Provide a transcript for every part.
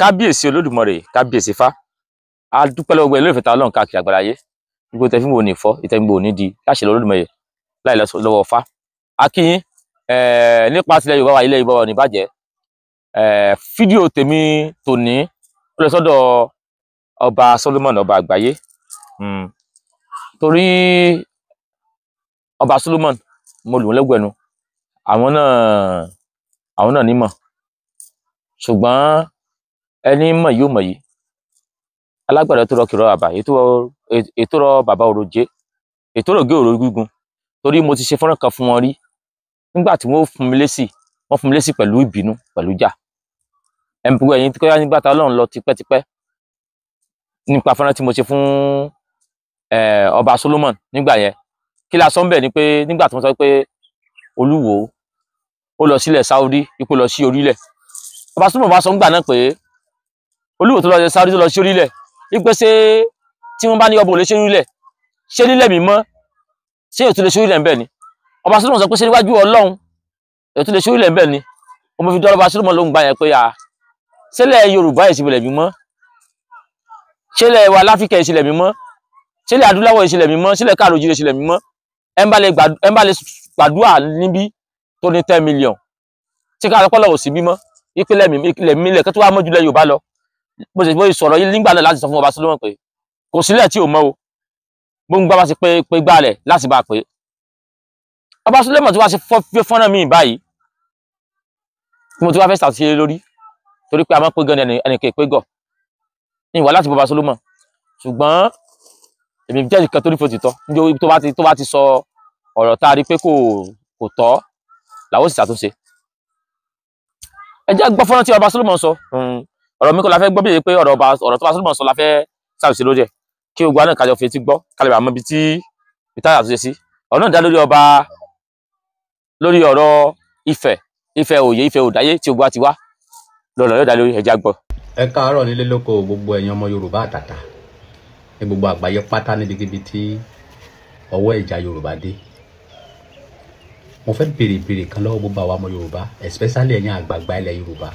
kábíyèsí Olódùmarè, kábíyèsí Ifá. A dúpẹ́ lọ́wọ́ gbogbo ìfẹ́ ta Ọlọ́run káàkiri àgbáláyé. Gbogbo tẹ́ fi ń wo ní fọ́, ìtẹ́ ń gbò ní di láṣẹ Olódùmarè láì lọ́wọ́ Ifá. A kí yín nípa tilẹ̀ Yorùbá wa, ilẹ̀ Yorùbá wa ò ní bàjẹ́. Fídíò tèmi tòní ó lọ sọ́dọ̀ ọba Solomon, ọba àgbáyé. Torí ọba Solomon mo lù wọ́n lẹ́gbẹ̀ẹ́nu, àwọn náà nímọ̀, ṣùgbọ́n ẹni mọ̀ yóò mọ̀ yìí. Alágbàdo tó rọ kìrọ àbá, ètò rọ bàbá òròjé, ètò rọ gé òrò gígùn. Torí mo ti ṣe fọ́nrán kan fún wọn rí, nígbà tí wọ́n fún mi lésì pẹ̀lú ìbínú, pẹ̀lú ìjà. Gbogbo ẹ̀yin tí kò yá nígbà tá Ọlọ́run lọ tipẹ́tipẹ́ nípa fọ́nrán tí mo ṣe fún ọba Solomon nígbà yẹn. Kí la sọ ń bẹ̀ ni pé nígbà tí wọ́n sọ pé Olúwo ó lọ sílẹ̀ Saudi, ipò lọ sí orílẹ̀. Ọba Solomon bá sọ ńgbà náà pé Olúwo tó lọ sí Saudi tó lọ sí orílẹ̀, wípé ṣé tí wọ́n bá ní ọba ò lè ṣe orílẹ̀, ṣé nílẹ̀ mímọ́, ṣé ètò lè ṣe orílẹ̀ ń bẹ̀ ni? Ọba Solomon sọ pé ṣé níwájú Ọlọ́run ètò lè ṣe orílẹ̀ ń bẹ̀ ni? Mo fi dọ́rọ̀ ọba Solomon ló ń gbà yẹn pé ṣẹlẹ̀ Yorùbá ìṣẹ̀lẹ̀ mímọ́, ṣẹlẹ̀ wa láfíríkà ìṣẹ̀lẹ̀ mímọ́, ṣẹlẹ̀ adúláwọ̀ ìṣẹ̀lẹ̀ mímọ́, ṣẹlẹ̀ káàrọ̀ oòjíire ìṣẹ̀lẹ̀ mímọ́. Ẹ ń bá lè gbàdúrà níbí tó ní 10 million, tí ká lọ́pọ̀ lọ́wọ́ sí bímọ́, ìpínlẹ̀ mílẹ̀ kí tó wá mọ́ jùlẹ̀ Yorùbá lọ. Mo sì sọ̀rọ̀ yìí nígbà náà láti sọ fún ọba Solomon pé kò sílẹ̀ tí ò mọ́ o, gbóngbá bá ti pé gbálẹ̀ láti bá pé. Ọba Solomon tí wá ṣe fọ́nà míì báyìí, tí mo ti wá fẹ́ ṣàtúnṣe lórí, torí pé a máa ń pé gan ẹnìkan ìpé gọ̀ ní ìwà láti bọba Solomon. Ṣùgbọ́n èmi jẹ́ nǹkan tó ní fòtítọ́, nítorí tó bá ti sọ ọ̀rọ̀ tá a rí pé kò tọ́ làwọn sì ṣàtúnṣe. Ẹ jẹ́ gbọ́ fọ́nrán tí ọba Solomon sọ. Ọ̀rọ̀ mi kọ́ la fẹ́ gbọ́ bí pé ọ̀rọ̀ tó bá Solomon sọ la fẹ́ ṣàtúnṣe lórí ẹ̀, kí gbogbo àná kájọ fi etí gbọ́ kálẹ̀ àmọ́ ibi tí ìtàyà àtúnṣe sí. Ọ̀rọ̀ náà dá lórí ọ̀rọ̀ Ifẹ̀ òye, Ifẹ̀ òdáyé tí ogun á ti wá lọ́rọ̀ yóò dá lórí, ẹja gbọ́. Ẹ káàárọ̀ nílé lóko gbogbo ẹ̀yin ọmọ Yorùbá àtàtà ní gbogbo àgbáyé pátá níbikíbi tí ọwọ́ ìjà Yorùbá dé. Mo fẹ́ béèrè kan lọ́wọ́ gbogbo àwa ọmọ Yorùbá, especially ẹ̀yin àgbààgbà ilẹ̀ Yorùbá,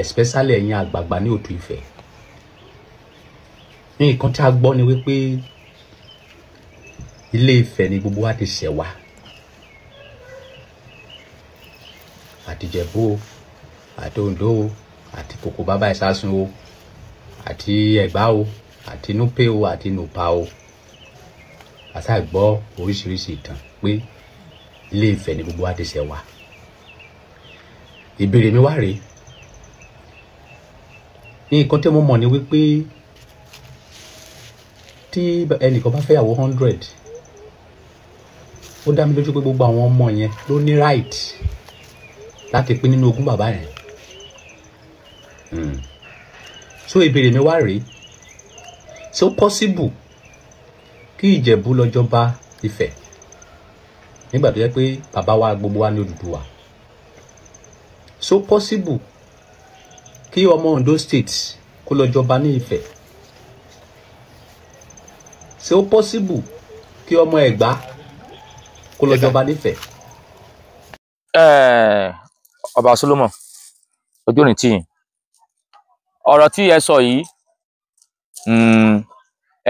especially ẹ̀yin àgbààgbà ní Òtù Ifẹ̀. Ní nǹkan tí a gbọ́ ni wípé Ilé Ifẹ̀ ni gbogbo wa ti ṣẹ̀ wá. Àti Ìjẹ̀bú o, àti Oǹdó o, àti Kòkò Bàbá Ìsásùn o, àti Ẹ̀gbá o, àti Núpé o, àti Nùpá o. Àṣà gbọ́ oríṣiríṣi ìtàn pé Ilé Ifẹ̀ ni gbogbo wa ti ṣẹ̀ wá. Ìbéèrè mi wá rèé. Ní nǹkan tí mo mọ̀ ni wípé tí ẹnìkan bá fẹ́yàwó 100, ó dá mi lójú pé gbogbo àwọn ọmọ yẹn ló ní right láti pín nínú ogún bàbá yẹn. So ìbéèrè mi wá rèé, so possible kí Ìjẹ̀bú lọ jọba Ifẹ̀ nígbà tó jẹ́ pé bàbá wa gbogbo wa ní Odùduwà? So possible kí ọmọ Ondo State kó lọ jọba ní Ifẹ̀? So possible kí ọmọ Ẹ̀gbá kó lọ jọba ní Ifẹ̀? Ọba Solomon, ojú òní tíyìn, ọ̀rọ̀ tí ẹ sọ yìí,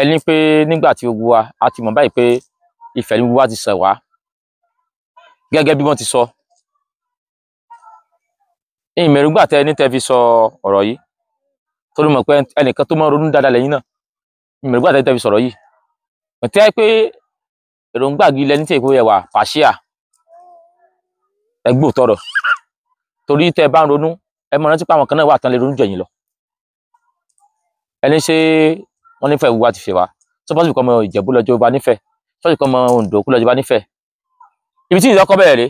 ẹni pé nígbà tí gbogbo wa a ti mọ̀ báyìí pé Ifẹ̀ ni gbogbo wa ti ṣẹ̀ wá, gẹ́gẹ́ bí wọ́n ti sọ. Ìmẹ̀rùngbà tẹ ní tẹ fi sọ ọ̀rọ̀ yìí, torí mọ̀ pé ẹnìkan tó máa ń ronú dáadáa lẹ́yìn náà. Ìmẹ̀rùngbà tẹ fi sọ̀rọ̀ yìí, tẹ́ pé èròǹgbà gílẹ̀ ní tí èkó yẹ wà pàṣíà ẹgbẹ́ òtọ́rọ̀. Torí tẹ́ bá ń ronú, ẹ mọ̀ rántí pé àwọn kan náà wà tán lè ronú jẹ̀yìn lọ. Ẹni ṣe wọ́n nífẹ̀ẹ́ gbogbo wa ti fẹ́ wá, sọ́pọ́sì kọ́ ọmọ Ìjẹ̀bú lọ́jọ́ bá nífẹ̀ẹ́, sọ́pọ́sì kọ́ ọmọ Oǹdó kú lọ́jọ́ bá nífẹ̀ẹ́. Ibi tí ìdọ́kọ́ bẹ̀rẹ̀ rèé,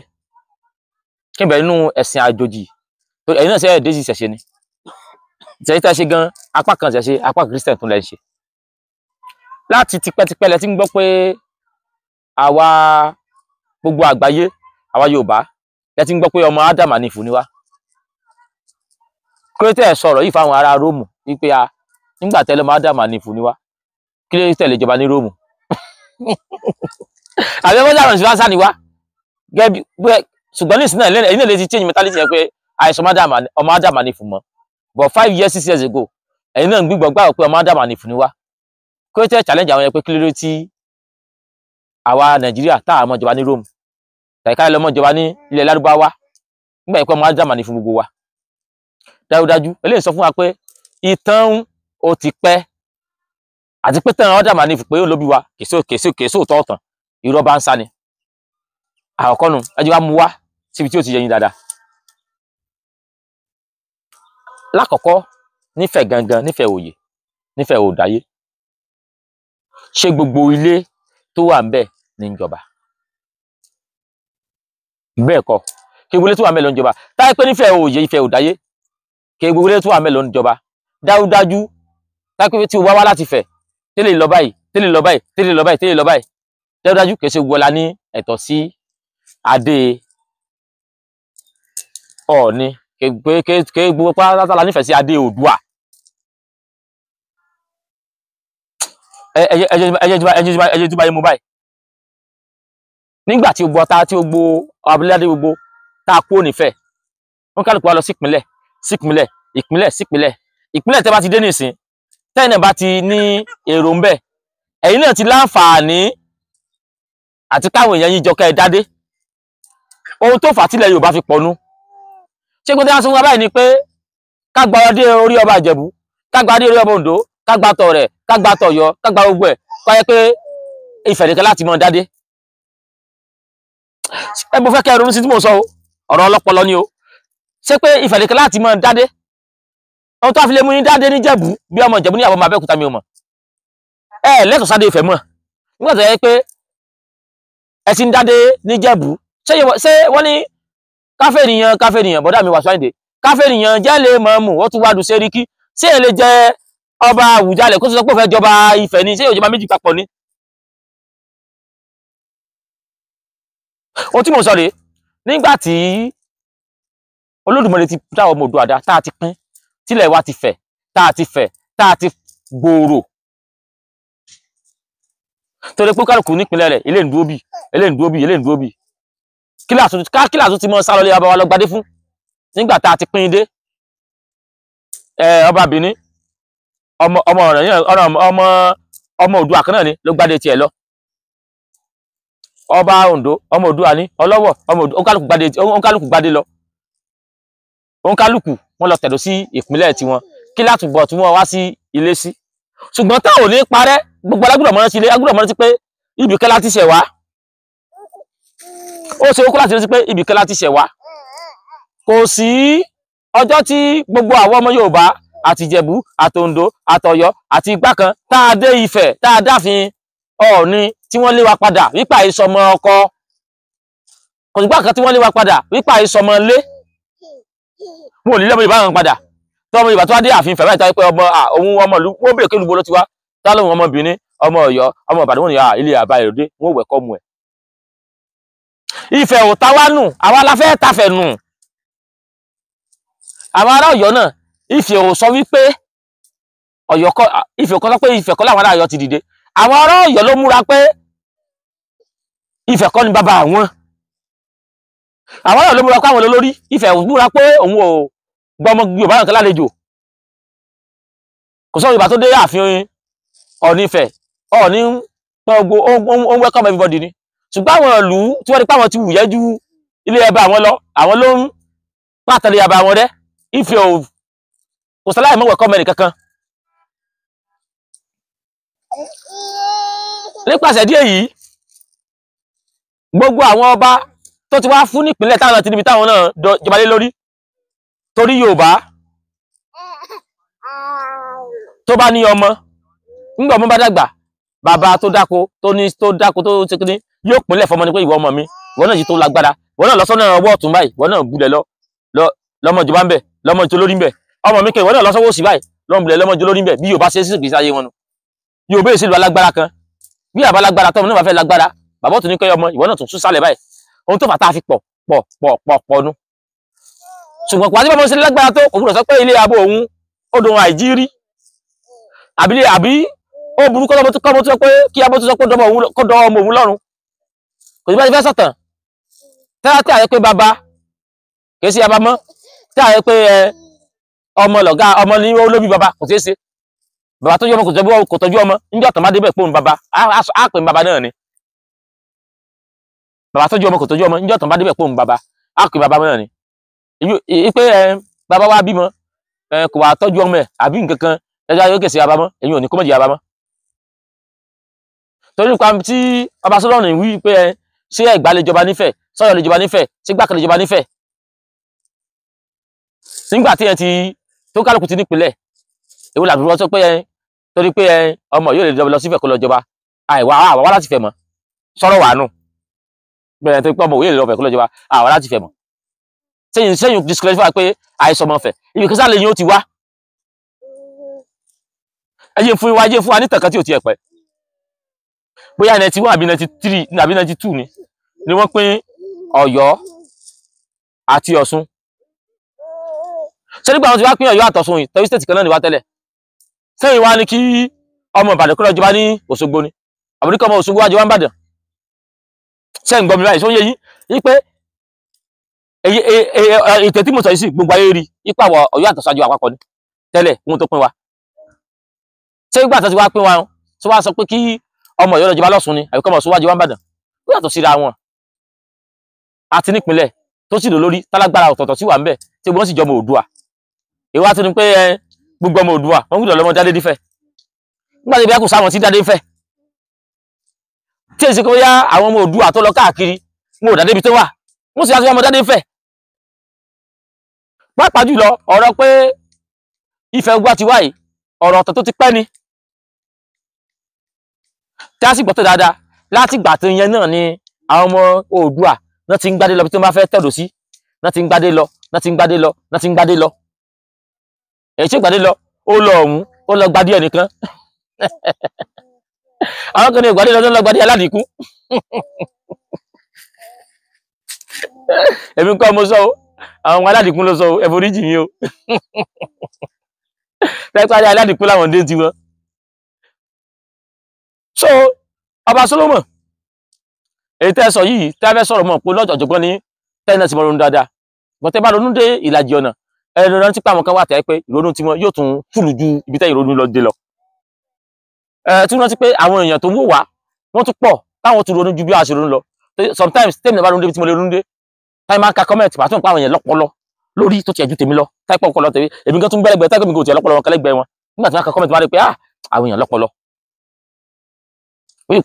kí n bẹ̀rẹ̀ nínú ẹ̀sìn àjòjì, ẹ̀yin náà ṣe ẹ̀ dé sí ìṣẹ̀ṣe ni. Ìṣẹ̀ṣe tẹ́ ṣe gan, apá kan ìṣẹ̀ṣe, apá Christian tún lẹ́ ṣe. Láti tipẹ́tipẹ́ lẹ ti ń gbọ́ pé àwa gbogbo àgbáyé, àwa Yorùbá, lẹ ti ń gbọ́ pé ọmọ Ádámà ni Ifù ni wá. Kí ló tẹ́ sọ̀rọ̀ yìí fáwọn ará Róòmù wípé nígbà tẹ́lẹ̀ ọmọ Ádámà ni Ifù ni wá, kí ló tẹ̀lé ìjọba ní Róòmù? Àbí ọmọ Ádámà ni wá ni wá. Ṣùgbọ́n ní ìsìn náà ẹ̀yin náà lè ti change mentality yẹn pé àìsàn ọmọ Ádámà ni Ifù mọ́. but 5 years 6 years ago ẹ̀yin náà ń gbígbọ́ gbà pé ọmọ Ádámù ní fún wa kó tẹ́ challenge àwọn yẹn pé kí ló dé tí àwa Nàìjíríà tá a mọ ìjọba ní Rome tàìká lọ mọ ìjọba ní ilẹ̀ Lárúbáwá nígbà yìí pé ọmọ Ádámù ní fún gbogbo wa dájúdájú eléyìí sọ fún wa pé ìtàn ó ti pẹ́ àti pé tán Ádámù ní fún pé ó ló bí wa kèsò tọ̀ọ̀tàn irọ́ bá ń sá ni àkọ́kọ́ nu ẹ jẹ́ wá mú wá síbi tí ó ti yẹ yín dáadáa lákọ̀ọ́kọ́ nífẹ̀ẹ́ gangan nífẹ̀ẹ́ òye nífẹ̀ẹ́ òdáyé ṣé gbogbo ilé tó wà ńbẹ̀ ní ìjọba bẹ́ẹ̀ kọ́ kí gbogbo ilé tó wà ńbẹ̀ ló ń jọba táyé pé nífẹ̀ẹ́ òye ìfẹ́ òdáyé kí gbogbo ilé tó wà ńbẹ̀ ló ń jọba dájúdájú táyé pé tí o wá láti fẹ̀ tẹ́lẹ̀ lọ báyìí tẹ́lẹ̀ lọ báyìí tẹ́lẹ̀ lọ báyìí tẹ́lẹ̀ lọ báyìí dájúdájú kìí ṣe gbogbo la ní ẹ̀tọ́ sí adé Ọọ̀ni kí gbogbo pátá la nífẹ̀ẹ́ sí adé Oòduà ẹjẹ tí báyìí mú báyìí nígbà tí gbogbo ọta tí gbogbo abúlé gbogbo tá a kú nífẹ̀ẹ́ wọn kálukú wa lọ sí ìpínlẹ̀ tẹ́ bá ti dé nísìn tẹ́yìn náà bá ti ní èrò ń bẹ̀ ẹ̀yin náà ti láǹfààní àti káwọn èèyàn yín jọ kẹ́ ẹ dádé ohun tó fà á tílẹ̀ Yorùbá fi pọ̀nú ṣé kó tí wọ́n sọ fún wa báyìí ni pé ká gba ọdẹ orí ọba Ìjẹ̀bú ká gba ọdẹ orí ọba Oǹdó ká gba tọ̀rẹ̀ ká gba tọ̀yọ́ ká gba gbogbo ẹ̀ kọ́ yẹ pé Ifẹ̀ nìkan láti mọ dádé ẹ mo fẹ́ kẹ́ ẹ ronú sí tí mo sọ o ọ̀rọ̀ ọlọ́pọlọ ni o ṣé pé Ifẹ̀ nìkan láti mọ dádé ohun tó a fi lè mú yín dádé níjẹ̀bú bí ọmọ Ìjẹ̀bú ní àbọ̀mọ Abẹ́òkúta mi ò mọ̀ ẹ lẹ́tọ̀ọ́ sáde Ifẹ̀ mọ̀ nígbà tó yẹ pé ẹ ti ń dádé níjẹ̀bú ṣé wọ́n ní káfẹ́nìyàn bọ́dà mi wà sáyìndé káfẹ́nìyàn jẹ́ lè mọ̀ mú ó tún wádùú Sẹ́ríkí ṣé èlé jẹ́ ọba Àwùjalẹ̀ kó tó sọ pé ó fẹ́ jọba Ifẹ̀ ni ṣé ìjọba méjì papọ̀ ni. ohun tí mo sọ rèé nígbà tí Olódùmarè ti dá ọmọ Oòduà dá tá a ti pín tílẹ̀ wa ti fẹ̀ tá a ti gbòòrò torí pé kálukú nípìnlẹ̀ rẹ̀ ilé ìdúró bì kíláàsì ti mọ sálọlé ọba wa lọ gbadé fún nígbà tá a ti pín in dé ọba Benin ọmọ Oòduà kan náà ni ló gbadé tiẹ̀ lọ ọba Oǹdó ọmọ Oòduà ní Ọlọ́wọ̀ òǹkálùkù gbadé lọ òǹkálùkù wọn lọ tẹ̀dó sí ìpínlẹ̀ tiwọn kíláàsì bọ̀ tí wọ́n wá sí ilé sí ṣùgbọ́n tá ò ní parẹ́ gbogbo alágbùdọ̀ mọ́rántí ilé agbùdọ̀ mọ́rántí pé ibìkan láti ṣẹ̀ wá ó ṣe kókó láti rántí pé ibìkan láti ṣẹ̀ wá kò sí ọjọ́ tí gbogbo àwọn ọmọ Yorùbá àti Ìjẹ̀bú àtòǹdó àtọ̀yọ́ àti igbá kan tá a dé Ifẹ̀ tá a dáfin Ọọ̀ni tí wọ́n lé wa padà wípé àìsọmọ ọkọ kò sí gbà kan tí wọ́n lé wa padà wípé àìsọmọ lé wọn ò ní lọ́mọ Yorùbá kan padà tí ọmọ Yorùbá tó wá dé ààfin Ifẹ̀ báyìí tó wáyé pé òun ọmọ ìlú wọ́n bèèrè kélùbọ́ ló ti wá tá lóhun ọmọ Benin ọmọ Ọ̀yọ́ ọmọ Ìbàdàn wọn ni ilé àbá èròdé wọn ò wẹ̀kọ́ mu ẹ̀ Ifẹ̀ ò ta wá nù àwa la fẹ́ tafẹ̀ nù àwọn ará Ọ̀yọ́ náà Ifẹ̀ ò sọ wípé Ọ̀yọ́ kọ́ Ifẹ̀ kọ́ sọ pé Ifẹ̀ kọ́ làwọn ará Ọ̀yọ́ ti dìde àwọn ará Ọ̀yọ́ ló múra pé Ifẹ̀ kọ́ ni bàbá àwọn Ọ̀yọ́ ló múra pé àwọn olórí Ifẹ̀ ò múra pé òun ò gbọmọ Yorùbá nǹkan lálejò kò sọ Yorùbá tó dé ààfin Ọọ̀ni Ifẹ̀ Ọọ̀ni gbogbo ó ń welcome everybody ni ṣùgbọ́n àwọn ìlú tí wọ́n rí pé àwọn ti wùyẹ́ ju ilé ẹbá àwọn lọ àwọn ló ń pàtàkì ẹbá àwọn rẹ Ifẹ̀ kò sáláì mọ́ welcome ẹnì kankan nípasẹ̀ díẹ̀ yìí gbogbo àwọn ọba tó ti wá fún nípìnlẹ̀ táwọn ti níbi táwọn náà jọba lé lórí torí Yorùbá tó bá ní ọmọ nígbà ọmọ bá dàgbà bàbá tó dáko tó ṣe kíní yóò pínlẹ̀ fọmọ ní pé ìwọ ọmọ mi ìwọ náà yìí tó lágbára ìwọ náà lọ sọ́nà ọwọ́ ọ̀tún báyìí ìwọ náà gúlẹ̀ lọ́mọ ìjọba ń bẹ̀ lọ́mọ ìjọ lórí ń bẹ̀ ọmọ mi kẹ́ ìwọ náà lọ sọ́wọ́ òsì báyìí lọ́mọ ìjọ lórí ń bẹ̀ bí Yorùbá ṣe sí ìgbésí ayé wọn nu Yorùbá èsì ìlú alágbára kan bí àbá lágbára tọ́mọ náà bá fẹ́ lágbára bàbá tó ní kẹ́ ọmọ ìwọ náà tún sálẹ̀ báyìí ohun tó fà tá a fi pọ̀ nu ṣùgbọ́n pàtí bàbá ṣe lágbára tó òwúrọ̀ sọ pé ilé abo òun ó dùn àìjírí àbí ó burú kọ́mọ tó sọ pé kí abo tó sọ pé kó dọ́ ọmọ òun lọ́rùn kò sí bá ti fẹ́ sọ̀tàn tẹ́lá tí a yẹ pé bàbá kìí sí abamọ́ tí a yẹ pé ọmọ lọ̀gá ọmọ ní olóbi bàbá kò ṣeé ṣe bàbá tọ́jú ọmọ kò tọ́jú ọmọ níjọ́ tán bá débẹ̀ pòun bàbá á pè bàbá náà ni bàbá tọ́jú ọmọ kò tọ́jú ọmọ níjọ́ tán bá débẹ̀ pòun bàbá á pè bàbá náà ni pé bàbá wa bímọ kò wá tọ́jú ọmọ ẹ̀ àbí nǹkan kan ẹja yóò kèsì bàbá mọ́ èyí ò ní kó mọ̀ jì bàbá mọ́ torí nípa tí ọba Solomon wí pé ṣé Ẹ̀gbá lè jọba nífẹ̀ẹ́ sọ́yọ́ lè jọba nífẹ̀ẹ́ ṣé Gbákan lè jọba nífẹ̀ẹ́ nígbà tí ẹ ti tó kálukú ti nípìnlẹ̀ èwo làdúró sọ pé torí pé ọmọ yóò lè lọ sífẹ̀ kó lọ jọba àìwá àwa láti fẹ́ mọ́ sọ̀rọ̀ wà nù bẹ́ẹ̀ tó pé ọmọ yóò lè lọ fẹ́ kó lọ jọba àwa láti fẹ́ mọ́ sẹ́yìn disqualify pé àìsàn ọmọ fẹ́ ibi kí sálẹ̀ yín ó ti wá ẹyẹ fún wa ní tàkàn tí ò ti ẹ̀ pẹ́ bóyá 91 àbí 93 àbí 92 ni wọ́n pín Ọ̀yọ́ àti Ọ̀ṣun ṣé nígbà wọn ti wá pín Ọ̀yọ́ àtọ̀ṣun yìí tọ́jú state kan náà ni wá tẹ́lẹ̀ sẹ́yìn wá ní kí ọmọ Ìbàdàn kó lọ jọba ní Òṣogbo ni àbúrí kọ́ ọmọ Òṣogbo wá jọba ń bàdàn ṣé ń gbọ́ mi báyìí sóyè yín pé ètò tí mo sọ yìí sí gbogbo ayé rí ipa wọ Ọ̀yọ́ àtọ̀ṣun àjọ àpapọ̀ ni tẹ́lẹ̀ wọn tó pín wa ṣé nígbà tó ti wá pín wa tó wá sọ pé kí ọmọ Ọ̀yọ́ lọ jọba lọ́ṣun ni àbíkọ́ ọmọ Ọ̀ṣun wá jọba ń bàdàn ó yàtọ̀ síra wọn àti nípìnlẹ̀ tó sì lò lórí tálágbára ọ̀tọ̀ọ̀tọ̀ sí wà ń bẹ̀ tí wọ́n sì jọmọ Oòduà èwo á tún ní pé gbogbo ọmọ Oòduà wọn gbọ́dọ̀ lọ́mọ Dádé dífẹ̀ nígbà tí ibi ẹkùn sáwọn tí Dádé ń fẹ́ tí èsì kó yá àwọn ọmọ Oòduà tó lọ káàkiri wọn ò Dádé ibi tó wà wọn sì á tún ọmọ Dádé ń fẹ́ pàápàá jùlọ ọ̀rọ̀ pé Ifẹ̀ Oòduà ti wáyé ọ̀rọ̀ ọ̀tọ̀ tó ti pẹ́ ni tí a sì gbọ́ tó dáadáa láti ìgbà tó yẹn náà ni àwọn ọmọ Oòduà náà ti ń gbádé lọ bí tí wọ́n bá fẹ́ tẹ̀dọ̀ sí náà ti ń gbádé lọ náà ti ń gbádé lọ náà ti ń gbádé lọ èyí tí ó gbádé lọ ó lọ ọ̀hún ó lọ gbádé ẹnìkan àwọn kan ní ìgbádé lọ tó lọ gbádé Aládìkún èmi kọ́ mo sọ o àwọn Aládìkún ló sọ o ẹ̀fọ́ oríjì mi o pẹ́pẹ́ Aládìkún láwọn dé tiwọn so ọba Solomon èyí tẹ́ sọ yìí tẹ́ fẹ́ sọ̀rọ̀ mọ̀ pé lọ́jọ́ ọ̀jọ̀gbọ́n ní tẹ́nà tí mo ronú dáadáa ṣùgbọ́n tẹ́ bá ronú dé ìlàjì ọ̀nà ẹnu rántí pé àwọn kan wà tẹ́ pé ìrònú tiwọn yóò tún fùlù ju ibi tẹ́ ìrònú lọ dé lọ tún rántí pé àwọn èèyàn tó ń wò wá wọ́n tún pọ̀ táwọn tún ronú ju bí a ṣe ronú lọ sometimes tẹ́mi náà bá ronú débi tí mo lè ronú dé táyì máa ń ka comment pàtó nípa àwọn èèyàn lọ́pọlọ lórí tó tiẹ̀ ju tèmi lọ táyì pọ̀ ọpọlọ tèmi èmi gan tún gbẹ́lẹ́gbẹ́ táyì mi kò tiẹ̀ lọ́pọlọ wọn kẹlẹ́gbẹ́ wọn nígbà tí wọ́n ka comment wá rí pé àwọn èèyàn lọ́pọlọ wí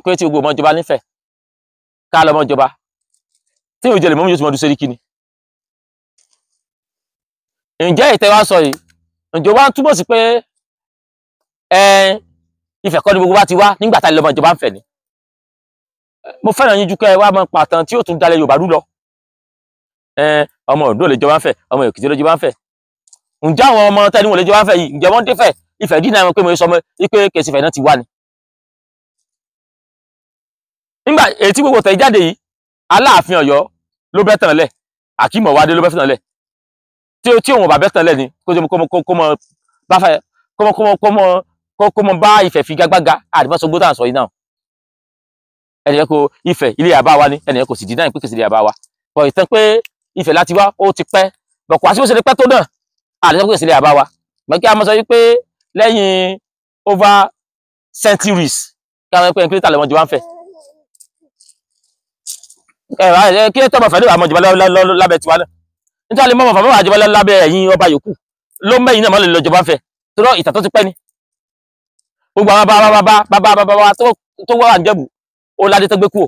pé tí gbogbo ọmọ ìjọba nífẹ̀ẹ́ ká lọmọ ìjọba tí ìjọ lè mọ́ yóò ti mọ́ ọdún sẹ́ríkì ni ǹjẹ́ ìtẹ́ wá sọ yìí ǹjẹ́ wá túbọ̀ sí pé Ifẹ̀ kọ́ ni gbogbo wa ti wá nígbà tá lọmọ ìjọba ń fẹ̀ ni mo fẹ́ràn yín ju kẹ́ ẹ wá mọ pàtàn tí ó tún dalẹ̀ Yorùbá rú lọ ọmọ Oǹdó lè jọba ń fẹ̀ ọmọ Èkìtì lè jọba ń fẹ̀ ǹjẹ́ àwọn ọmọ tẹ́ni wọn lè jọba ń fẹ̀ yìí ǹjẹ́ wọ́n dé fẹ̀ Ifẹ̀ dínà wọn pé mo sọ mọ́ pé kèsì Ifẹ̀ náà ti wá ni nígbà ètí gbogbo tẹ̀ jáde yìí Aláàfin Ọ̀yọ́ ló bẹ́ tàn lẹ̀ Akeem Ọwádé ló bẹ́ tàn lẹ̀ tí òun bá bẹ́ tàn lẹ̀ ni kó mọ bá Ifẹ̀ figagbága àdìmọ́sọgbó tà ń sọ yìí náà ẹnìyẹn kò Ifẹ̀ ilé àbá wa ni ẹnìyẹn kò sì dín náà pé kèsì ilé àbá wa bọ̀ ìtàn pé Ifẹ̀ láti wá ó ti pẹ́ bọ̀ kò wá sí bó ṣe lè pẹ́ tó náà àdìmọ́sọgbó kèsì ilé àbá wa mọ̀ kí a mọ̀ sọ wípé lẹ́yìn over centuries kí a mọ̀ pé nkírítà lọ́mọdé wá ń fẹ̀ kí ẹ tọ́mọ̀ fẹ́ ní àmọ́ ìjọba lábẹ́ tiwa náà nítorí mọ́mọ́ fàmọ́ àjọba lábẹ́ ẹ̀yìn ọba yòókù ló mẹ́yìn náà mọ́ lè lọ jọba ń fẹ́ tó rọ ìtàn tó ti pẹ́ ni gbogbo àwọn bàbá tó wá àǹjẹ̀bù ó ládé tó gbé kúò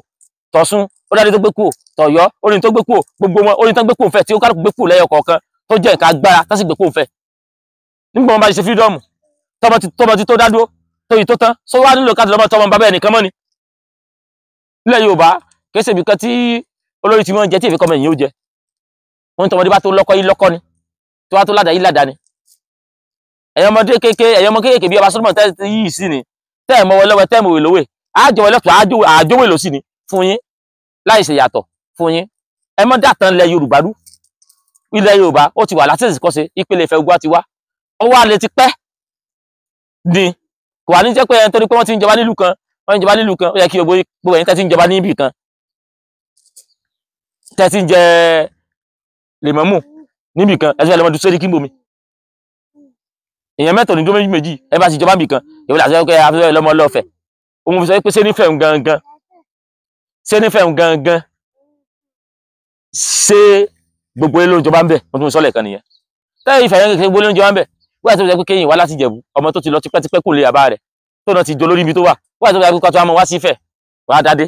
tọ̀ṣun ó ládé tó gbé kúò tọ̀yọ́ orin tó gbé kúò gbogbo wọn orin tó gbé kúò fẹ́ tí ó kálukú gbé kúò lẹ́yọ kọ̀ọ̀kan tó jẹ́ nǹkan agbára tó sì gbé kúò fẹ́ nígbà wọn bá ṣe fírídọ́ọ̀mù tọmọ ti tó dádúró tó yìí tó tán sọ wá nílò káàdì lọ́mọ tọmọ bàbá ẹnìkan mọ́ ni nílẹ̀ Yorùbá kẹsẹ̀ bí kan tí olórí tí wọ́n jẹ tí ìfẹ́ kọ́mọ èyàn ó jẹ wọ́n ní tọmọdé bá tó lọ́kọ́ yìí lọ́kọ́ ni tó wá tó ládàá yìí ládàá ni ẹ̀yọ́ ọmọ kéékèèké bí ọba Solomon tẹ́ yìí sí ni tẹ́ ẹ̀ mọ́wọ́ lọ́wọ́ tẹ́ ẹ̀ mọ̀wé lówè àjọwọ́ lẹ́tọ̀ àjọwé lò sí ni fún yín láì ṣe yàtọ̀ fún yín ẹ mọ́ dàtàn ilẹ̀ Yorùbá rú ilẹ̀ Yorùbá ó ti wà látẹ̀sí kọ́sẹ̀ ìpele Ifẹ̀ Oòduà ti wá ó wá lè ti pẹ́ ni kò wà ní jẹ́ pé ẹni torí pé wọ́n ti ń jọba nílùú kan wọ́n ń jọba nílùú kan ó yẹ kí gbogbo ẹ̀yin tẹ́ ti ń jọba níbì kan tẹ́ ti ń jẹ lèmọ́mù níbì kan ẹ̀sùn ẹlẹ́mọ̀dún sẹ́ríkì ń bomi èèyàn mẹ́tọ̀ ní dó méjì ẹ bá ti jọba bì kan èwo làṣẹ pé afẹ́fẹ́ lọ́mọ lọ́fẹ̀ òun sọ pé ṣé nífẹ̀ẹ́ gangan ṣé gbogbo ilé ìjọba ń bẹ̀ wọ́n tún sọ́lẹ̀ kan nìyẹn tẹ́lẹ̀ ìfẹ́ yẹn kékeré gbogbo ilé ìjọba ń bẹ̀ wọ́n àti pé kéyìn wá láti Ìjẹ̀bú ọmọ tó ti lọ tipẹ́tipẹ́ kò lè àbá rẹ̀ tó náà ti jọ lórí ibi tó wà wọ́n àti pé kọ́tọ́ àmọ́ wá sí Ifẹ̀ wàá dádé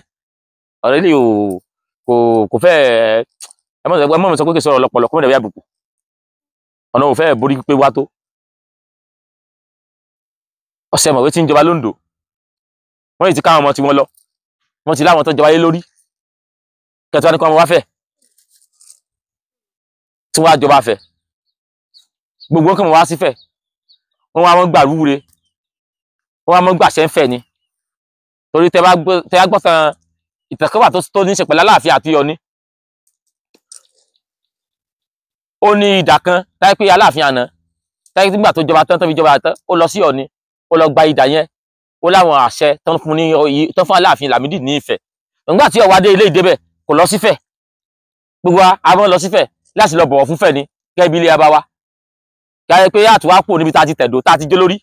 ọ̀rọ̀ ilé kò fẹ́ ẹ mọ̀ sọ pé kí sọ̀rọ̀ ọlọ́pọlọ kó mọ̀ dàbí àbùkù ọ̀nà ò fẹ́ borí pé wá tó ọ̀sẹ̀ mọ̀wé tí ń jọba lóńdó wọ́n yìí ti káwọn ọmọ tí wọ́n lọ wọ́n ti láwọn tó jọba yé lórí kẹtù wá ní kọ́ ọmọ wá fẹ́ tí wọ́n á jọba fẹ́ gbogbo wọn kàn mọ̀ wá sí fẹ́ wọ́n wá mọ́ gbà rúure wọ́n wá mọ́ gbà ṣẹ́ ń fẹ́ ni torí tẹ bá gbọ́ tán ìtẹ̀kọ́wà tó ní í ṣe pẹ̀lú Aláàfin àti Ọọ̀ni ó ní ìdà kan táyé pé Aláàfin àná táyé nígbà tó jọba tán tó fi jọba tán ó lọ sí Ọọ̀ni ó lọ gba ìdà yẹn ó láwọn àṣẹ tán fún Aláàfin Lámídì ní Ifẹ̀ nígbà tí Ọ̀wádé ilé ìdébẹ̀ kò lọ sífẹ̀ gbogbo àwọn lọ sífẹ̀ láti lọ bọ̀wọ̀ fúnfẹ̀ ni gẹ́gẹ́ bí ilé abá wa gáyé pé àtúwá pò níbi tá a ti tẹ̀dó tá a ti jó lórí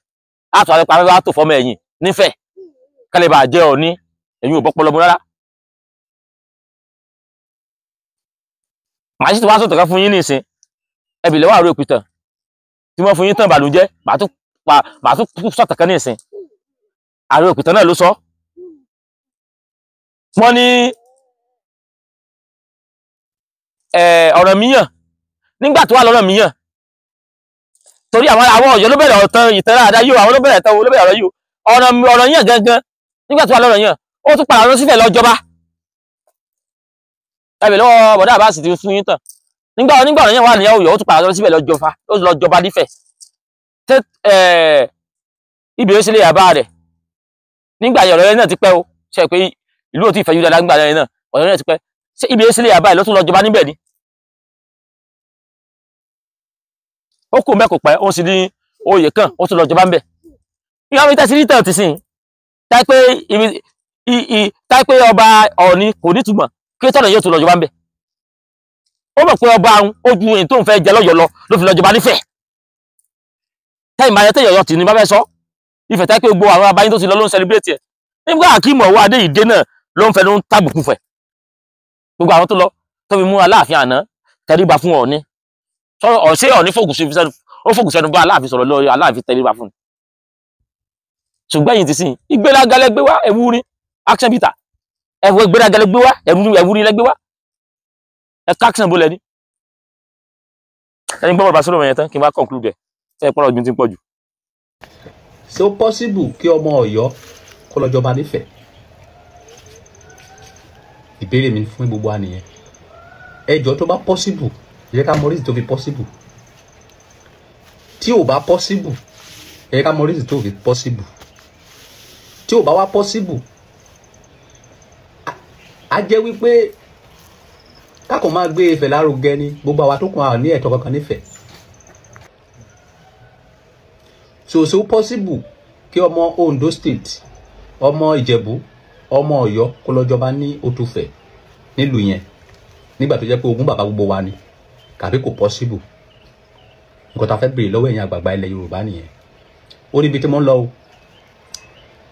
àtúwá pé afẹ́fẹ́ tó fọmọ ẹ̀yìn nífẹ̀ kálẹ̀ bá jẹ́ Ọọ̀ni ẹ̀yìn ò bọ́pọ̀ lọ́mọ rárá. màá sì tó wá sọ̀tọ̀ kan fún yín ní ìsìn ẹbí lọ́wọ́ àrò ìpìtàn tí wọ́n fún yín tán ìbànújẹ́ màá tún sọ̀tọ̀ kan ní ìsìn àrò ìpìtàn náà ló sọ wọ́n ní Ọ̀rànmíyàn nígbà tó wà l'Ọ̀rànmíyàn torí àwọn Ọ̀yọ́ ló bẹ̀rẹ̀ ọ̀tàn ìtàn àdá yóò àwọn ló bẹ̀rẹ̀ ọ̀rọ̀ yóò Ọ̀rànmíyàn gangan nígbà tó wà l'Ọ̀rànmíyàn ó tún padà lọ sífẹ̀ lọ jọba ẹbí lọ́wọ́ bọ̀dá àbá sì ti fún yín tàn nígbà Ọ̀rànmíyàn wà ní Ọ̀yọ́ ó tún padà lọ síbẹ̀ lọ jọba nífẹ̀ ibi ó sì lè yàbá rẹ̀ nígbà yẹn ọ̀rọ̀ yẹn náà ti pẹ́ o ṣe pé ìlú ò tí ì fẹ́ yú dáadáa nígbà yẹn náà ọ̀rọ̀ yẹn náà ti pẹ́ ṣé ibi ó sì lè yàbá rẹ̀ ló tún lọ jọba níbẹ̀ ni ó kù mẹ́kò pẹ́ ó sì ní oyè kan ó tún lọ jọba níbẹ̀ ìyá mi tẹ́sí nítàn ti sìn táì pé ọba Ọọ̀ni kò nítumọ̀ kí tọ́nà yóò tún lọ jọba níbẹ̀ ó mọ̀ pé ọba àwọn ojú èyí tó ń fẹ́ jẹ lọ́yọ̀ lọ ló fi lọ jọba nífẹ̀ táì máa yẹ tẹ́yọ̀ yọ tì ní bá fẹ́ sọ Ifẹ̀ táì pé gbogbo àwọn abáyín tó ti lọ ló ń sẹlẹbírẹ́tì ẹ̀ nígbà Akíìmù Ọ̀wọ́ Adéyìdé náà ló ń fẹnu tàbùkù fẹ̀ gbogbo àwọn tó lọ tó fi mú Aláàfin àná tẹríba fún Ọọ̀ni ọ̀sẹ̀ Ọọ̀ni fògùn sẹ́nu bá Aláàfin sọ̀rọ̀ lórí Aláàfin tẹríba fún ṣùgbọ́n yìí ti sìn ìgbéraga lẹ́gbẹ́ wá ẹ̀wú rí action bitter ẹ̀wọ̀ ìgbéraga lẹ́gbẹ́ wá ẹ̀wú rí lẹ́gbẹ́ wá ẹ̀ka action bó lẹ́ni ẹni gbọ́mọ̀ bá sọ́rọ̀ yẹn tán kí n bá conclude ẹ̀ pọ́nrọ̀ ọdún tí ń pọ̀ jù. ṣé ó possible kí ọmọ Ọ̀yọ́ kó lọ jọba nífẹ̀ ìbéèrè mi fún gbogbo ànìyàn ẹjọ́ tó bá possible yẹ ká mọ reason tó fi possible tí ò bá possible yẹ ká mọ reason tó fi possible tí ò bá wá possible á jẹ́ wípé kákan máa gbé Ifẹ̀ lárugẹ ni gbogbo àwa tó kàn á ní ẹ̀tọ́ kankan nífẹ̀ẹ́ so possible kí ọmọ Ondo State ọmọ Ìjẹ̀bú ọmọ Ọ̀yọ́ kó lọ jọba ní Òtúfẹ̀ nílùú yẹn nígbà tó jẹ́ pé ogún bàbá gbogbo wa ni kàbí kò possible nǹkan tá a fẹ́ béèrè lọ́wọ́ ẹ̀yin àgbààgbà ilẹ̀ Yorùbá nìyẹn ó níbi tí mo ń lọ o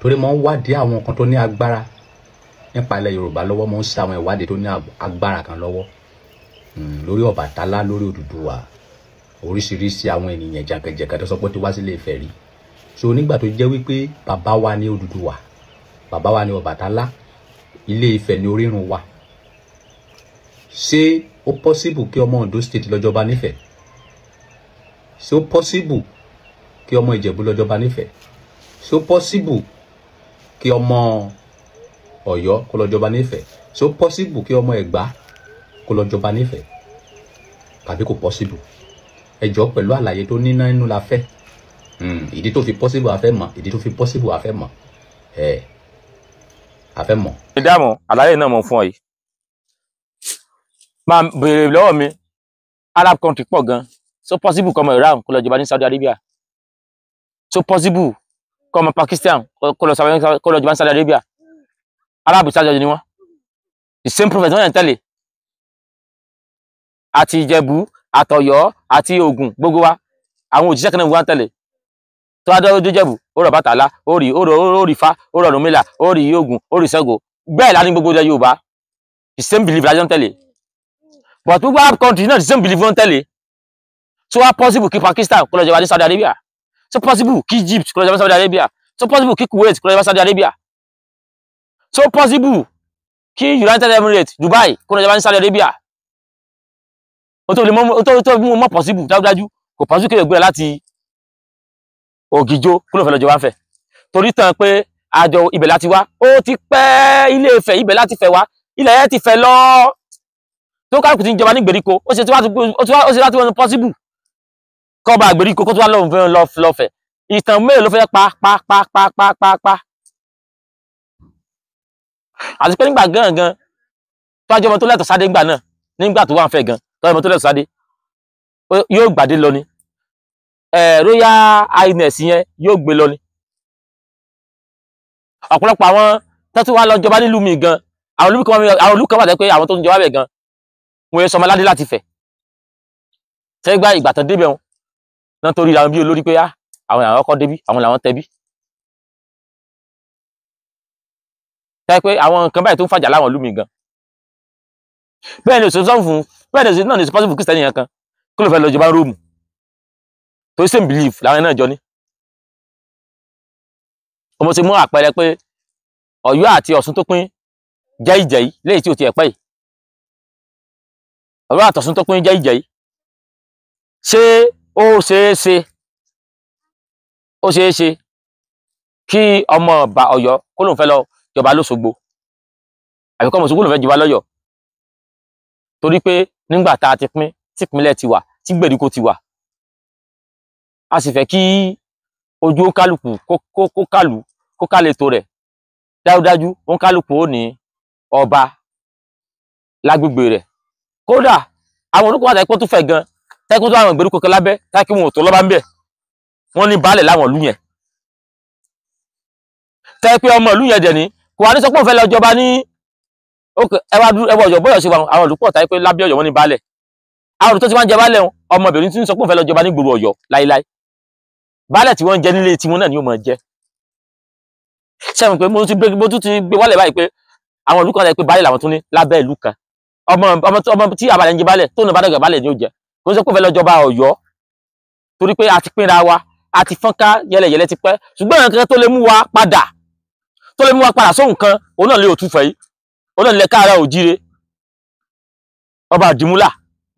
torí mo ń wádìí àwọn nǹkan tó ní agbára nípa ilẹ̀ Yorùbá lọ́wọ́ mo ń ṣe àwọn ìwádìí tó ní agbára kan lọ́wọ́ lórí Ọbàtálá lórí Odùduwà oríṣiríṣi àwọn ènìyàn jàǹkànjàǹkàn tó sọ pé tó wá sílé Ifẹ̀ rí so nígbà tó jẹ́ wípé bàbá wa ní Odùduwà bàbá wa ní Ọbàtálá Ilé Ifẹ̀ ní orírun wa ṣé ó possible kí ọmọ Ondo State lọ jọba nífẹ̀ ṣé ó possible kí ọmọ Ìjẹ̀bú lọ jọba nífẹ̀ ṣé ó possible kí ọmọ Ọ̀yọ́ kó lọ jọba nífẹ̀ ṣé ó possible kí ọmọ Ẹ̀gbá kó lọ jọba nífẹ̀ tàbí kò possible ẹ jọ̀ọ́ pẹ̀lú àlàyé tó níná nínú la fẹ́ ìdí tó fi possible a fẹ́ mọ̀ ìdí tó fi possible a fẹ́ mọ̀ a fẹ́ mọ̀. ìdáàmú àlàyé náà mo fún ọ yìí máa béèrè lọ́wọ́ mi Arab country pọ̀ gan so possible kọ́mọ Iran kó lọ jọba ní Saudi Arabia so possible kọ́mọ Pakistan kó lọ jọba ní Saudi Arabia Arab ìsájọ ni wọ́n the same prophet wọ́n yẹn tẹ̀lé àti Ìjẹ̀bú àtọ̀yọ́ àti Ògùn gbogbo wa àwọn òjíṣẹ́ kan náà wọ́n tẹ̀lé tó wá dé Jẹ̀bú ó rọ̀ Ọbàtálá ó rí Ifá ó rọ̀ Ọ̀rúnmìlà ó rí Ògún ó rí Ṣàngó bẹ́ẹ̀ la ní gbogbo ilẹ̀ Yorùbá the same belief la jọ ń tẹ̀lé but gbogbo Arab country náà the same belief ló ń tẹ̀lé so wá possible kí Pakistan kó lọ jọba ní Saudi Arabia so possible kí Egypt kó lọ jọba ní Saudi Arabia so possible kí Kuwait kó lọ jọba ní Saudi Arabia so possible kí United Emirates Dubai kó lọ jọba ní Saudi Arabia ó tó mú mọ́ possible dájúdájú kò possible kí ègbé láti Ògìjó kó lọ fẹ́ lọ jọba ń fẹ́ torí tán pé àjọ ibẹ̀ láti wá ó ti pẹ́ Ilé Ifẹ̀ ibẹ̀ láti fẹ́ wá ilẹ̀ yẹn ti fẹ́ lọ tó kálukú ti ń jọba ní gbèríko ó ṣe láti wọn possible kọ́ bá gbèríko kó tó wá lọ́fẹ̀ ìtàn mélòó ló fẹ́ pa àti pé nígbà gangan tó ajọ́ ọmọ tó lẹ́tọ̀ sáde ńgbà náà nígbà tó wà ń fẹ́ gan tó ọmọ tó lẹ́tọ̀ sáde yóò gbàdé lọ ni Royal Highness yẹn yóò gbé lọ ni ọ̀pọ̀lọpọ̀ àwọn tó tún wá lọ jọba nílùú mi gan àwọn olùkọ́ wà tẹ́ pé àwọn tó ń jọba bẹ̀ gan wọ́n yẹ sọmọládé láti fẹ̀ tẹ́gbà ìgbà tán débẹ̀ wọn náà torí àwọn bí olórí pé àwọn làwọn kọ́ débí àwọn làwọn tẹ́bí tẹ́ pé àwọn nǹkan báyìí tó ń fàjà láwọn ìlú mi gan bẹ́ẹ̀ ni òṣèlú fún bẹ́ẹ̀ ni òṣèlú náà ní possible Christian yẹn kan kó ló fẹ́ lọ jọba Róòmù tó same belief làwọn náà jọ ní ọmọ ti mú àpẹẹrẹ pé Ọ̀yọ́ àti Ọ̀ṣun tó pín jẹ́ ìjẹ́ lẹ́yìn tí ó ti ẹ̀pẹ́ yìí Ọ̀yọ́ àti Ọ̀ṣun tó pín jẹ́ ìjẹ́ ṣé ó ṣeé ṣe kí ọmọ ọba Ọ̀yọ́ kó lóun fẹ́ lọ jọba l'Óṣogbo àbí kọ́ ọmọ Òṣogbo lóun fẹ́ jọba l'Ọ́yọ́ torí pé nígbà tá a ti pín tí ìpínlẹ̀ ti wà tí gbèríko ti wà a sì fẹ́ kí ojú kálukú kó kálẹ̀ tó rẹ̀ dájúdájú òun kálukú ó ní ọba lágbègbè rẹ̀ kódà àwọn olùkọ́ àti ẹ̀kọ́ tó fẹ́ gan tẹ́kọ́ tó àwọn ìgbèríko kan lábẹ́ táàkì wọn ò tó lọ́ba ń bẹ̀ wọ́n ní baálẹ̀ láwọn ìlú yẹn tẹ́ pé ọmọ ìlú yẹn dẹ̀ ní kò wá ní sọ pé òun fẹ́ lọ jọba ní ẹwà Ọ̀yọ́ bọ́yọ̀ sí àwọn olùkọ́ táyé pé lábẹ́ Ọ̀yọ́ wọn ní baálẹ̀ àwọn olùtọ́ ti máa ń jẹ baálẹ̀ ọmọbìnrin tí ń sọ pé òun fẹ́ lọ jọba ní gbòòrò Ọ̀yọ́ láíláí baálẹ̀ tí wọ́n ń jẹ nílé tiwọn náà ni ó máa jẹ sẹ́wọ̀n pé mo tún ti gbé wálẹ̀ báyìí pé àwọn olùkọ́ táyé pé baálẹ̀ làwọn tún ní lábẹ́ ìlú kan ọmọ tí àbálẹ̀ ń jẹ baálẹ̀ tó nà bá dàgbà baálẹ̀ ni ó jẹ kò ń sọ pé òun fẹ́ lọ jọba Ọ̀yọ́ torí pé a ti pínra wa a ti fọ́nká yẹlẹyẹlẹ ti pẹ́ ṣùgbọ́n nǹkan tó lè mú wa padà sóhun kan òun náà lè òtún fẹ́ yìí òun náà lè Káàárọ̀ Oòjíire ọba àdìmúlà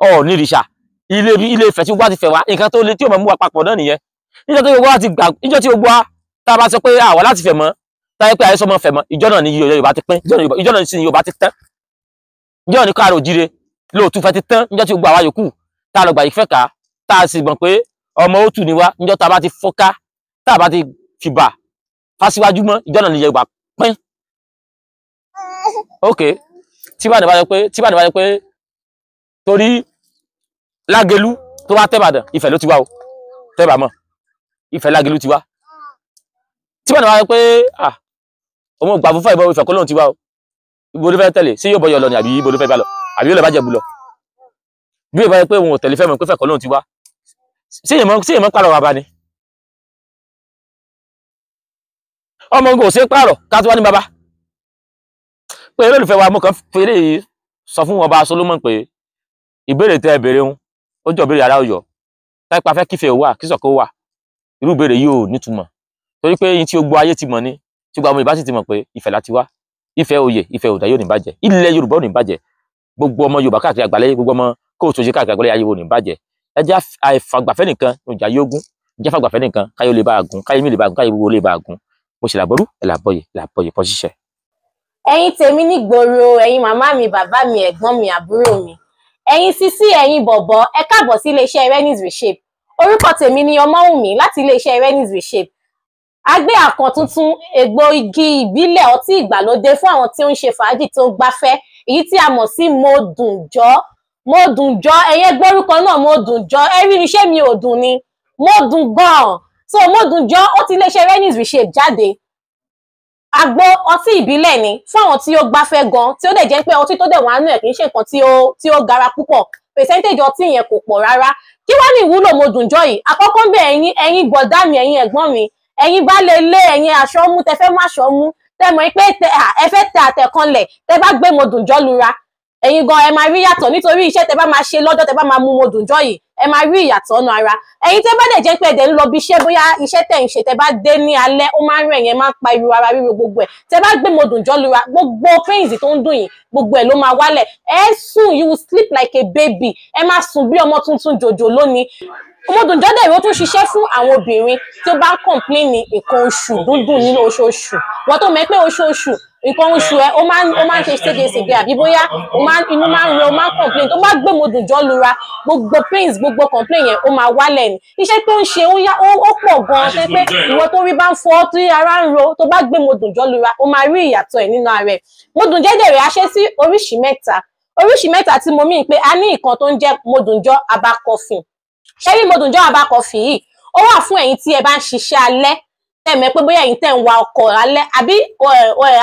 Ọ̀ọ̀nìrìṣà Ilé Ifẹ̀ tí wọ́n ti fẹ́ wá nǹkan tó lè tí ò máa mú wa papọ̀ náà nìyẹn níjọ́ tí gbogbo wa tá a bá sọ pé àwa láti fẹ́ mọ́ táyé pé àyẹ́sọ́ mọ́ fẹ́ mọ́ ìjọ náà ni Yorùbá ti pín ìjọ náà sì ni Yorùbá ti tán ìjọ náà ni Káàárọ̀ Oòjíire lóòtú fẹ́ ti tán níjọ́ tí gbogbo àwa yòókù tá a lọ gbà yìí fẹ́ ká tá a sì gbọ̀n pé ọmọ òtù ni wá níjọ́ tá a bá ti fọ́ká tá a bá ti fìbà fásíwájú mọ́ ìjọ náà ni Yorùbá pín ok tí bá ní bá yẹ pé torí Lágelú tó wá tẹ́bàdàn Ifẹ̀ ló ti wá o tẹ́bà mọ́ Ifẹ̀ Lágelú ti wá tí bá ní bá yẹ pé ọmọ ògbà fúnfà ìbọn Ifẹ̀ kó lóun ti wá o ibo ló fẹ́ tẹ̀lé sí yóò bọ́yọ̀ lọ ni àbí ibo ló fẹ́ bá lọ àbí yóò lọ bá Jẹ̀bú lọ bí ìbá yẹ pé òun ò tẹ̀lé fẹ́ mọ̀ pé fẹ́ kó lóun ti wá sí èèmọ̀ pààrọ̀ wà bá ní ọmọ ogun ò sí pààrọ̀ ká tó wá ní bàbá pé olólùfẹ́ wa mo kàn fèrè sọ fún ọba Solomon pé ìbéèrè tẹ́ ẹ béèrè ń ó jọ béèrè ará Ọ̀yọ́ táìpa fẹ́ kífẹ́ wà kísọ̀kọ́ wà irú béèrè yìí ò nítumọ̀ torí pé yín tí ó gbọ́ ayé ti mọ̀ ní tí gbogbo àwọn Yorùbá sì ti mọ̀ pé Ifẹ̀ láti wá Ifẹ̀ oyè Ifẹ̀ òdà yóò ní bàjẹ́ ilẹ̀ Yorùbá ò ní bàjẹ́ gbogbo ọmọ Yorùbá káàkiri àgbáláyé gbogbo ọmọ kóòtù òṣè káàkiri àgbáláyé ayé ò ní bàjẹ́ ẹ jẹ́ àìfàgbàfẹ́ nìkan ìjà yógún jẹ́ fàgbàfẹ́ nìkan káyọ̀ lè bá àgùn káyọ̀ mi lè bá àgùn káyọ̀ gbogbo lè bá àgùn mo ṣe làbọ̀rú ẹ̀ làbọ̀yè pọ̀ ṣiṣẹ́. ẹ̀yin tèmi nígboro ẹ̀yin màmá mi bàbá mi ẹ̀gbọ́n mi àbúrò mi ẹ̀yin sísí ẹ̀yin bọ̀bọ̀ ẹ káàbọ̀ sí iléeṣẹ́ Reyney's Reshape orúkọ tèmi ni Ọmọ́wùmí láti iléeṣẹ́ Reyney's Reshape a gbé àkàn tuntun egbòogi ìbílẹ̀ ọtí ìgbàlódé fún àwọn tí ó ń ṣe fàájì tó ń gbafẹ́ èyí tí a mọ̀ sí mo dùn jọ ẹ̀yẹ gbórúkọ náà mo dùn jọ ẹ rí iṣẹ́ mi ò dùn ni mo dùn gan-an so mo dùn jọ ó ti iléeṣẹ́ Reyney's Reshape jáde àgbo ọtí ìbílẹ̀ ni fún àwọn tí ó gbafẹ́ gan tí ó dẹ̀ jẹ́ pé ọtí tó dẹ̀ wà nínú ẹ̀ kì í ṣe nǹkan tí ó gara púpọ̀ percentage ọtí yẹn kò pọ̀ rárá. Kí wá ní ìwúlò mo dùn jọ yìí? Àkọ́kọ́ bẹ́ẹ̀ ẹ̀yin bọ̀dá mi, ẹ̀yin ẹ̀gbọ́n mi, ẹ̀yin baálé ilé, ẹ̀yin aṣọ mú tẹ fẹ́ mú aṣọ mú, tẹ mọ̀ pé ẹ fẹ́ tẹ àtẹ̀kanlẹ̀, tẹ bá gbé mo dùn jọ lura, ẹ̀yin gan ẹ máa rí yàtọ̀ nítorí iṣẹ́ tẹ bá máa ṣe lọ́jọ́ tẹ bá máa mú mo dùn jọ yìí, ẹ máa rí ìyàtọ̀ nù ara. Ẹ̀yin tẹ bá dẹ̀ jẹ́ pé ẹ̀dẹ̀ ń lọ bí iṣẹ́, bóyá iṣẹ́ tẹ̀ ń ṣe tẹ bá dé ní alẹ́, ó máa ń rẹ̀ yẹn máa ń pa irú ara ríro gbogbo ẹ̀. Tẹ bá gbé mo dùn jọ lura, gbogbo pains tó ń dùn yìí, gbogbo ẹ̀ ló máa wálẹ̀. Ẹ sùn, you will sleep like a baby. Ẹ máa sùn bí ọmọ tuntun jòjò lónìí. Mo dùn jọ dẹ̀ ó tún ṣiṣẹ́ fún àwọn obìnrin tí ó bá ń complain nǹkan oṣù dúndùn nínú oṣooṣù. Wọ́n tó mọ̀ pé oṣooṣù nǹkan oṣù ẹ ó máa ń ṣe ségesège, àbí bóyá inú máa ń rẹ, ó máa ń complain. Tó bá gbé mo dùn jọ lura, gbogbo pains, gbogbo complain yẹn ó máa wálẹ̀ ni. Iṣẹ́ tó ń ṣe ó pọ̀ gan-an, ṣe pé ìwọ tó rí bá ń fọ́, tí ara ń ro, tó bá gbé mo dùn jọ lura, ó máa rí ìyàtọ̀ ẹ̀ nínú ara ẹ̀. Mo dùn jẹ́jẹ̀ rẹ̀ á ṣe sí oríṣi mẹ́ta tí mo mí pé a ní nǹkan tó ń jẹ́ mo dùn jọ aba coffee. Ṣé rí mo dùn jọ aba coffee yìí, ó wà fún ẹ̀yin tí ẹ bá ń ṣiṣẹ́ alẹ́, tẹ̀mẹ́ pé bóyá ẹ̀yin tẹ̀ ń wa ọkọ̀ alẹ́, àbí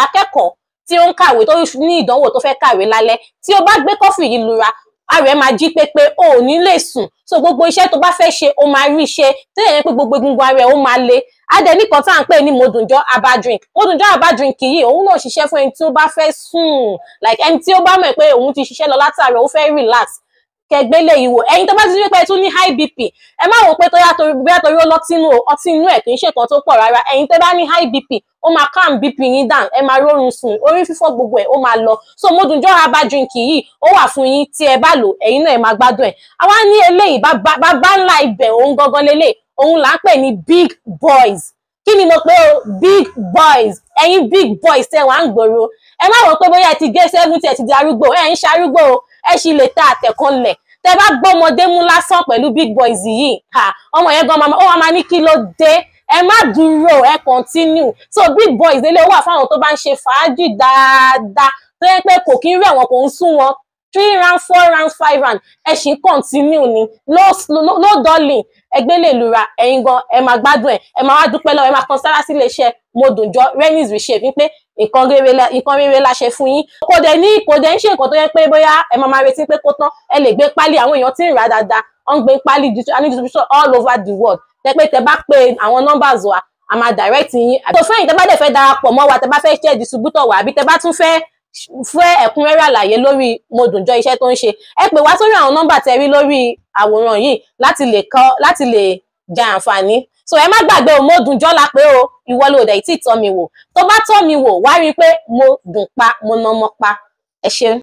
akẹ́kọ̀ọ́ tí ó ń kàwé tó ní ìdánwò tó fẹ́ kàwé lálẹ́, tí ó bá gbé coffee yìí lura, ara ẹ̀ máa jí pépé, o ò ní lè sùn. So gbogbo iṣẹ́ tó bá fẹ́ ṣe ó máa rí ṣe, tó yẹ pé gbogbo egungun ara ẹ̀ ó máa le. Adẹ nìkan tá à ń pè ní mo dùn jọ aba drink. Mo dùn jọ aba drink yìí, òun náà ṣiṣẹ́ fún ẹni tí ó bá fẹ́ sùn, like ẹni tí ó bá mọ̀ pé òun ti ṣiṣẹ́ lọ látàárọ̀, ó fẹ́ relax, kẹgbẹ́ lè yíwò. Ẹ̀yin tó bá ti rí pé tún ní high BP, ẹ má wò pé torí ó lọ́tí inú ẹ̀ kì í ṣe nǹkan tó pọ̀ rárá. Ẹ̀yin tó bá ní high BP, ó máa calm BP yín down, ẹ máa rórun sùn, orí fífọ́ gbogbo ẹ̀ ó máa lọ. So mo dùn jọ aba drink yìí, ó wà fún yín, tí ẹ bá lò ẹ̀yin náà ẹ máa gbádùn ẹ̀. Àwa ní eléyìí bàbá ńlá ibẹ̀, òun gangan lélẹ̀, òun là ń pè ní big boys. Kí ni mo pè o? Big boys. Ẹ̀yin big boys tẹ́ wà ń gbòòrò, ẹ má wò pé bóyá ẹ ti gé 70, ẹ ti di arúgbó, ẹ ń ṣarúgbó o, ẹ sì lè ta àtẹ̀kanlẹ̀. Tẹ bá gbọ́mọdé mú lásán pẹ̀lú big boys yìí, ọmọ yẹn gan ó máa ní kí ló dé, ẹ má dúró, ẹ continue. So big boys lélẹ̀ wà fáwọn tó bá ń ṣe fàájì dáadáa, tó yẹ pé kò kí ń rẹ̀ wọn, kò ń sún wọn, 3 rounds 4 rounds 5 rounds, ẹ sì ń continue ni, no darling. Ẹgbẹ́ lè lura, ẹ̀yin gan ẹ máa gbádùn ẹ̀, ẹ máa wá dúpẹ́ lọ́wọ́, ẹ máa kan sára sí iléeṣẹ́ mo dùn jọ Renny's Reshape wípé nǹkan rere la ṣe fún yín. Kò dẹ̀ ń ṣe nǹkan tó yẹ pé bóyá ẹ máa retí pé kó tán. Ẹ lè gbé pálí, àwọn èèyàn tí ń rà dáadáa, wọ́n ń gbé pálí distribution all over the world. Tẹ bá pe àwọn numbers wa, a máa direct yín. Tó fẹ́ yín tẹ bá dẹ̀ fẹ́ darapọ̀ mọ́ wa, tẹ bá fẹ́ ṣe distributor wa, àbí tẹ bá tún fẹ́ ẹ̀kúnrẹ́rẹ́ àlàyé lórí mo dùn jọ iṣẹ́ tó ń ṣe, ẹ pè wá sórí àwọn nọ́mbà tẹ rí lórí àwòrán yìí láti lè jẹ àǹfààní. So ẹ má gbàgbé o, mo dùn jọ la pé o, ìwọ ló dẹ̀ tí tọ́ mi wò. Tó bá tọ́ mi wò, wá rí i pé mo dùn pa, mo nà ọmọ pa. Ẹ ṣé.